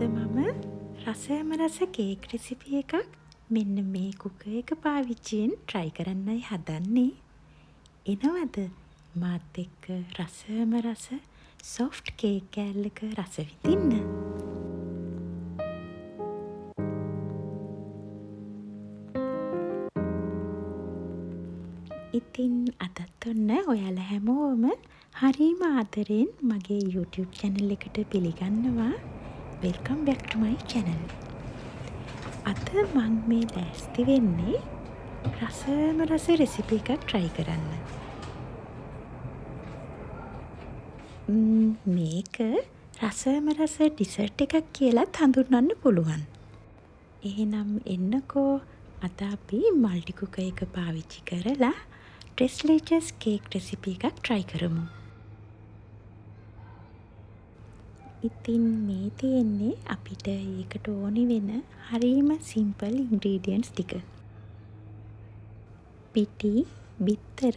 අද මම රසයම රස කේක් රෙසිපි එකක් මෙන්න මේ කුකර් එක පාවිච්චියෙන් try කරන්නයි හදන්නේ. එනවද මාත් එක්ක රසයම රස soft කේක් කෑල්ලක රස විඳින්න? ඉතින් අදත් ඔන්න ඔයාලා හැමෝම හරිම ආදරෙන් මගේ YouTube channel එකට පිළිගන්නවා. Welcome back to my channel. අද මං මේ ලෑස්ති වෙන්නේ රසයම රස රෙසිපි එකක් try කරන්න. මේක රසයම රස ඩිසර්ට් එකක් කියලාත් හඳුන්වන්න පුළුවන්. එහෙනම් එන්නකෝ අද අපි මල්ටි කුකර් එක පාවිච්චි කරලා ට්‍රෙස්ලේචර්ස් කේක් රෙසිපි එකක් try කරමු. ඉතින් මේ තියෙන්නේ අපිට ඒකට ඕනි වෙන හරිම සිම්පල් ඉන්ග්‍රීඩියන්ට්ස් ටික. පිටි, බිත්තර,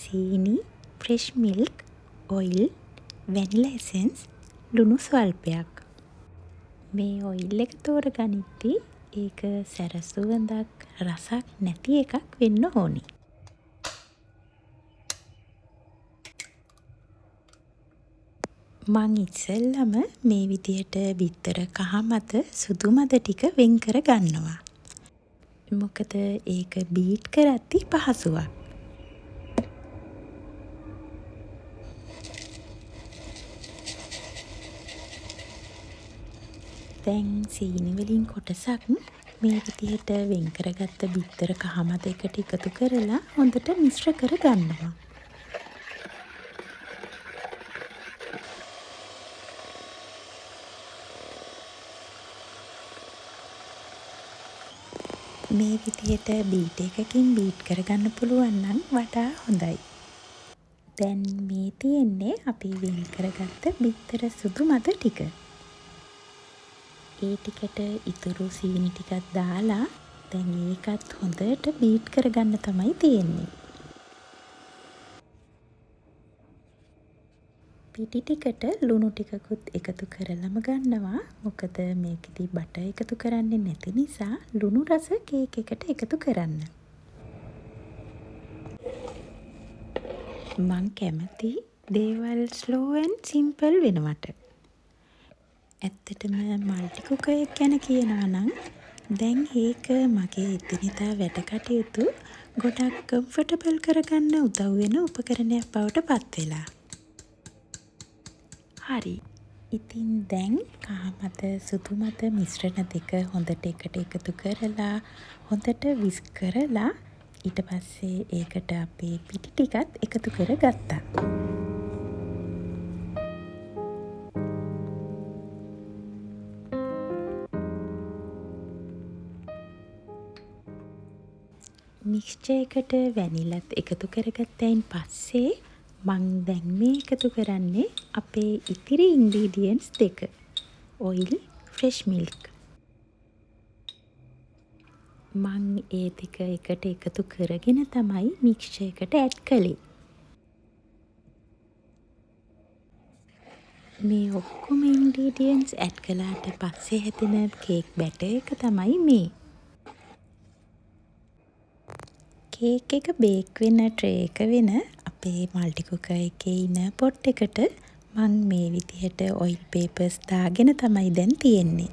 සීනි, fresh milk, oil, vanilla essence, ලුණු ස්වල්පයක්. මේ ඔයිල් එක තෝරගනිද්දී ඒක සැර සුවඳක් රසක් නැති එකක් වෙන්න ඕනි. මං ඉස්සෙල්ලම මේ විදියට බිත්තර කහ මත සුදු මත ටික වෙන් කර ගන්නවා. මොකද ඒක බීට් කරද්දි පහසුවක්. දැන් සීනි වලින් කොටසක් මේ විදියට වෙන් කරගත්ත බිත්තර කහ මත එකට එකතු කරලා හොඳට මිශ්‍ර කර ගන්නවා. මේ විදියට බීට් එකකින් බීට් කරගන්න පුළුවන් නම් වඩා හොඳයි. දැන් මේ තියෙන්නේ අපි වෙන් කරගත්ත බිත්තර සුදු මත ටික. ඒ ටිකට ඉතුරු සීනි ටිකක් දාලා දැන් ඒකත් හොඳට බීට් කරගන්න තමයි තියෙන්නේ. පිටි ටිකට ලුණු ටිකකුත් එකතු කරලම ගන්නවා. මොකද මේකෙදි බටර් එකතු කරන්නේ නැති නිසා ලුණු රස කේක් එකට එකතු කරන්න. මං කැමති දේවල් slow and simple වෙනවට. ඇත්තටම මල්ටි කුකර් එක ගැන කියනවා නම් දැන් ඒක මගේ එදිනෙදා වැඩ කටයුතු ගොඩක් කම්ෆර්ටබල් කරගන්න උදව් වෙන උපකරණයක් බවට පත් වෙලා. හරි. ඉතින් දැන් කහ මත සුදු මත මිශ්‍රණ දෙක හොඳට එකට එකතු කරලා හොඳට විස්ක් කරලා ඊට පස්සේ ඒකට අපේ පිටි ටිකත් එකතු කරගත්තා. මික්ස්චර් එකට වැනිලත් එකතු කරගත්තයින් පස්සේ මං දැන් මේ එකතු කරන්නේ අපේ ඉතිරි ඉන්ග්‍රීඩියන්ට්ස් දෙක. Oil, fresh milk. මං ඒ දෙක එකට එකතු කරගෙන තමයි මික්ස්චර් එකට ඇඩ් කළේ. මේ ඔක්කොම ඉන්ග්‍රීඩියන්ට්ස් ඇඩ් කළාට පස්සේ හැදෙන කේක් බැටර් එක තමයි මේ. කේක් එක බේක් වෙන ට්‍රේ එක වෙන අපේ මල්ටි කුකර් එකේ ඉන පොට් එකට මං මේ විදිහට ඔයිල් පේපර්ස් දාගෙන තමයි දැන් තියෙන්නේ.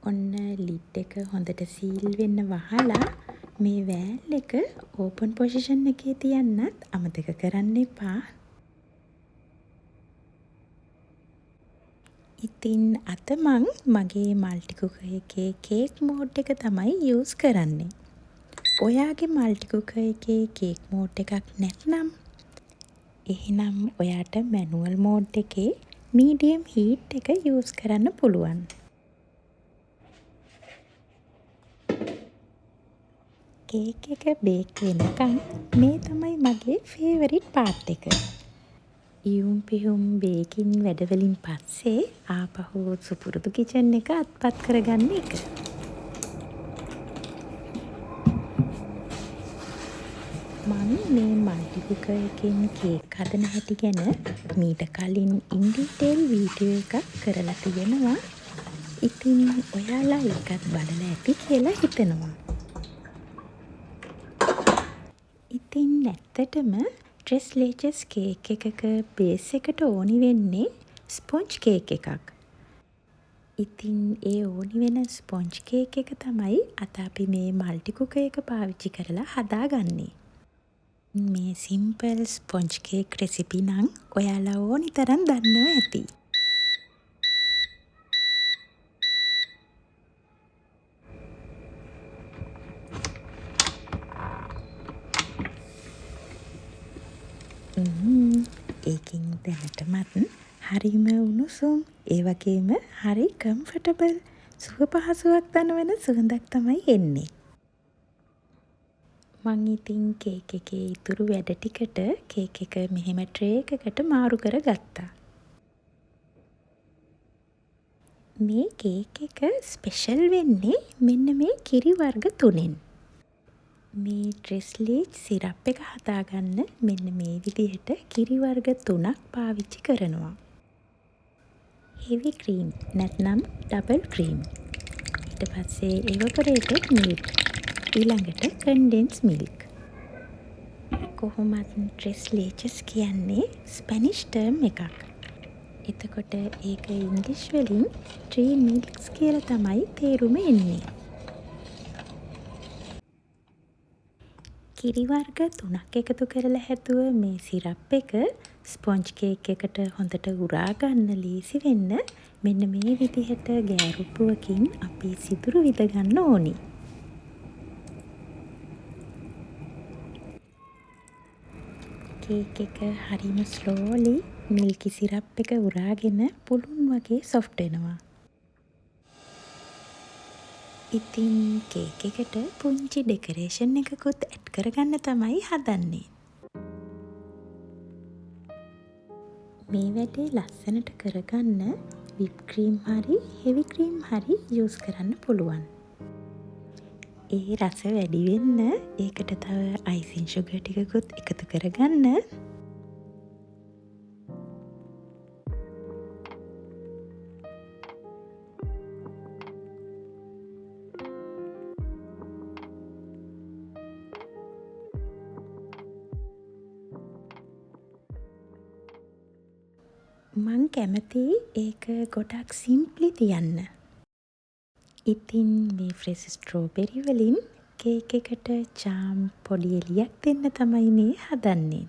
ඔන්න ලිඩ් එක හොඳට සීල් වෙන්න වහලා මේ වෑල් එක ඕපන් පොසිෂන් එකේ තියන්නත් අමතක කරන්න එපා. ඉතින් අද මං මගේ මල්ටි කුකර් එකේ කේක් මෝඩ් එක තමයි යූස් කරන්නේ. ඔයාගේ මල්ටි කුකර් එකේ කේක් මෝඩ් එකක් නැත්නම් එහෙනම් ඔයාට මැනුවල් මෝඩ් එකේ මීඩියම් හීට් එක යූස් කරන්න පුළුවන්. කේක් එක බේක් වෙනකන් මේ තමයි මගේ ෆේවරිට් පාර්ට් එක. ඉයුම් පිහුම් බේකින් වැඩවලින් පස්සේ ආපහු සුපුරුදු කිචන් එක අත්පත් කරගන්න එක. මම මේ මල්ටි කුකර් එකෙන් කේක් හදන හැටි ගැන මීට කලින් ඉන් ඩීටේල් වීඩියෝ එකක් කරලා තියෙනවා. ඉතින් ඔයාලා ඒකත් බලලා ඇති කියලා හිතනවා. ඉතින් ඇත්තටම ට්‍රෙස් ලේචස් කේක් එකක බේස් එකට ඕනි වෙන්නේ ස්පොන්ජ් කේක් එකක්. ඉතින් ඒ ඕනි වෙන ස්පොන්ජ් කේක් එක තමයි අද අපි මේ මල්ටි කුකර් එක පාවිච්චි කරලා හදාගන්නේ. මේ සිම්පල් ස්පොන්ජ් කේක් රෙසිපි නම් ඔයාලා ඕනි තරම් දන්නවා ඇති. ඒකින් දැනටමත් හරිම උණුසුම් ඒ වගේම හරි කම්ෆර්ටබල් සුව පහසුවක් දනවන සුවඳක් තමයි එන්නේ. මං ඉතින් කේක් එකේ ඉතුරු වැඩ ටිකට කේක් එක මෙහෙම ට්‍රේ එකකට මාරු කරගත්තා. මේ කේක් එක ස්පෙෂල් වෙන්නේ මෙන්න මේ කිරි වර්ග 3ෙන්. මේ ට්‍රෙස් ලීච් සිරප් එක හදාගන්න මෙන්න මේ විදිහට කිරි වර්ග 3ක් පාවිච්චි කරනවා. හෙවි ක්‍රීම් නැත්නම් ඩබල් ක්‍රීම්. ඊට පස්සේ එවපොරේටඩ් මිල්ක්. ඊළඟට කන්ඩෙන්ස් මිල්ක්. කොහොමත් ට්‍රෙස් ලීචස් කියන්නේ ස්පැනිෂ් ටර්ම් එකක්. එතකොට ඒක ඉංග්‍රීසි වලින් ට්‍රී මිල්ක්ස් කියලා තමයි තේරුම එන්නේ. කිරි වර්ග 3ක් එකතු කරලා හැදුව මේ සිරප් එක ස්පොන්ජ් කේක් එකට හොඳට උරා ගන්න ලීසි වෙන්න මෙන්න මේ විදිහට ගෑරුප්පුවකින් අපි සිදුරු විද ගන්න ඕනි. කේක් එක හරිම ස්ලෝලි මිල්කි සිරප් එක උරාගෙන පුළුන් වගේ සොෆ්ට් වෙනවා. ඉතින් කේක් එකට පුංචි ඩෙකරේෂන් එකකුත් ඇඩ් කරගන්න තමයි හදන්නේ. මේ වැඩේ ලස්සනට කරගන්න විප් ක්‍රීම් හරි හෙවි ක්‍රීම් හරි යූස් කරන්න පුළුවන්. ඒ රස වැඩි වෙන්න ඒකට තව අයිසින් ෂුගර් ටිකකුත් එකතු කරගන්න. මං කැමති ඒක ගොඩක් සිම්ප්ලි තියන්න. ඉතින් මේ ෆ්‍රෙෂ් ස්ට්‍රෝබෙරි වලින් කේක් එකට චාම් පොඩි එළියක් දෙන්න තමයි මේ හදන්නේ.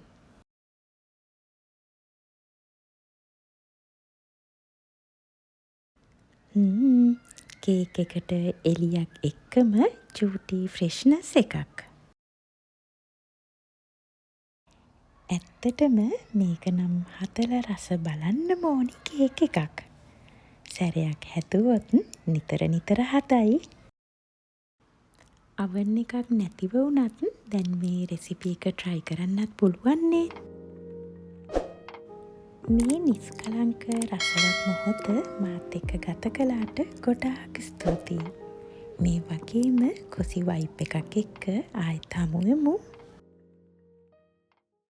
කේක් එකට එළියක් එක්කම චූටි ෆ්‍රෙෂ්නස් එකක්. ඇත්තටම මේක නම් හදලා රස බලන්න ඕනි කේක් එකක්. සැරයක් හැදුවොත් නිතර නිතර හදයි. අවන් එකක් නැතිව වුණත් දැන් මේ රෙසිපි එක try කරන්නත් පුළුවන් නේ. මේ නිස්කලංක රසවත් මොහොත මාත් එක්ක ගත කළාට ගොඩාක් ස්තුතියි. මේ වගේම කොසි වයිබ් එකක් එක්ක ආයෙත් හමු වෙමු.